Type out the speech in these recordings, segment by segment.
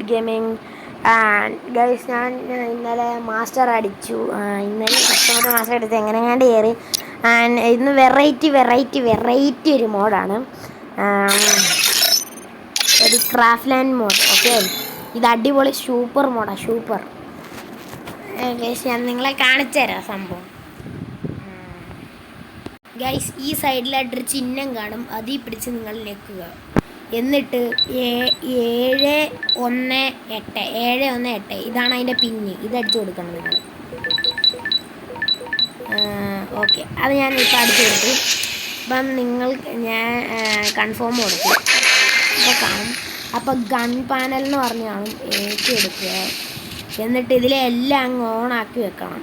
Good gaming. Guys, ഞാൻ ഇന്നലെ master അടിച്ചു. ഇന്നലെ കസ്റ്റമർ മാസ്റ്റർ അടിച്ച് എങ്ങനെയാണ്ട് കയറി. ഇന്ന് വെറൈറ്റി ഒരു മോഡാണ്, ഒരു ക്രാഫ്റ്റ് ലാൻഡ് മോഡ്. ഓക്കെ, ഇത് അടിപൊളി സൂപ്പർ മോഡാണ്, സൂപ്പർ. ഗൈസ്, ഞാൻ നിങ്ങളെ കാണിച്ചു തരാം സംഭവം. ഗൈസ്, ഈ സൈഡിലായിട്ടൊരു ചിഹ്നം കാണും, അതിൽ പിടിച്ച് നിങ്ങൾ ഞെക്കുക. എന്നിട്ട് 718 ഇതാണ് അതിൻ്റെ പിന്ന്. ഇതടിച്ചു കൊടുക്കണം നിങ്ങൾ. ഓക്കെ, അത് ഞാൻ ഇപ്പോൾ അടിച്ചു കൊടുത്തു. അപ്പം ഞാൻ കൺഫേം കൊടുത്തു. അപ്പോൾ കാണും. അപ്പോൾ ഗൺ പാനൽ എന്ന് പറഞ്ഞ കാണും, എടുക്കുക. എന്നിട്ട് ഇതിലെല്ലാം അങ്ങ് ഓണാക്കി വെക്കണം.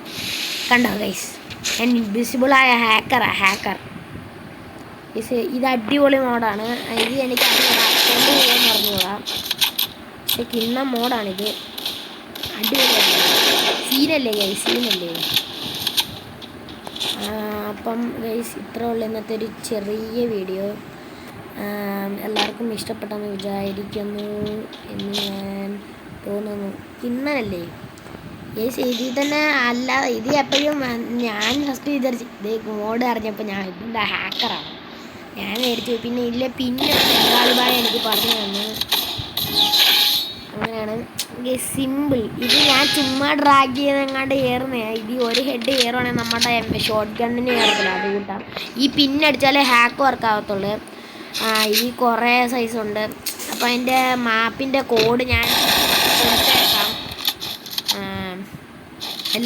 കണ്ടോ ഗൈസ്, ഞാൻ ഇൻവിസിബിളായ ഹാക്കർ. ഇത് അടിപൊളി മോഡാണ്. ഇത് എനിക്ക് അക്കൗണ്ട് ചെയ്യാൻ പറഞ്ഞുകൂടാ, പക്ഷെ കിണ്ണ മോഡാണിത്. അടിപൊളിയാണ്. സീനല്ലേ ഗൈസ്, സീനല്ലേ. അപ്പം ഗൈസ്, ഇത്രേ ഉള്ളൂ ഇന്നത്തെ ഒരു ചെറിയ വീഡിയോ. എല്ലാവർക്കും ഇഷ്ടപ്പെട്ടെന്ന് വിചാരിക്കുന്നു എന്ന് ഞാൻ തോന്നുന്നു. കിണ്ണനല്ലേ ഗൈസ്, ഇതിൽ തന്നെ അല്ലാതെ ഇത് എപ്പോഴും ഞാൻ ഫസ്റ്റ് വിചാരിച്ചു ഇത് മോഡ് അറിഞ്ഞപ്പോൾ ഞാൻ ഇതിൻ്റെ ഹാക്കറാണ് ഞാൻ മേടിച്ചു. പിന്നെ ഇതിലെ പിന്നെ ബംഗാളിബായ എനിക്ക് പറഞ്ഞു തന്നു. അങ്ങനെയാണ് ഗൈസ്, സിമ്പിൾ. ഇത് ഞാൻ ചുമ്മാ ഡ്രാഗ് ചെയ്തെങ്ങാണ്ട് കയറുന്നേ. ഇത് ഒരു ഹെഡ് കയറുവാണെങ്കിൽ നമ്മുടെ ഷോർട്ട് ഗണ്ണിന് കയറത്തില്ല. അത് കൂട്ടാം. ഈ പിന്നടിച്ചാലേ ഹാക്ക് വർക്ക് ആകത്തുള്ളൂ. ഇത് കുറേ സൈസുണ്ട്. അപ്പോൾ അതിൻ്റെ മാപ്പിൻ്റെ കോഡ് ഞാൻ കൊടുത്തേക്കാം.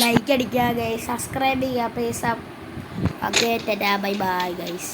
ലൈക്ക് അടിക്കുക ഗൈസ്, സബ്സ്ക്രൈബ് ചെയ്യുക, please. Okay, Tata, bye bye guys.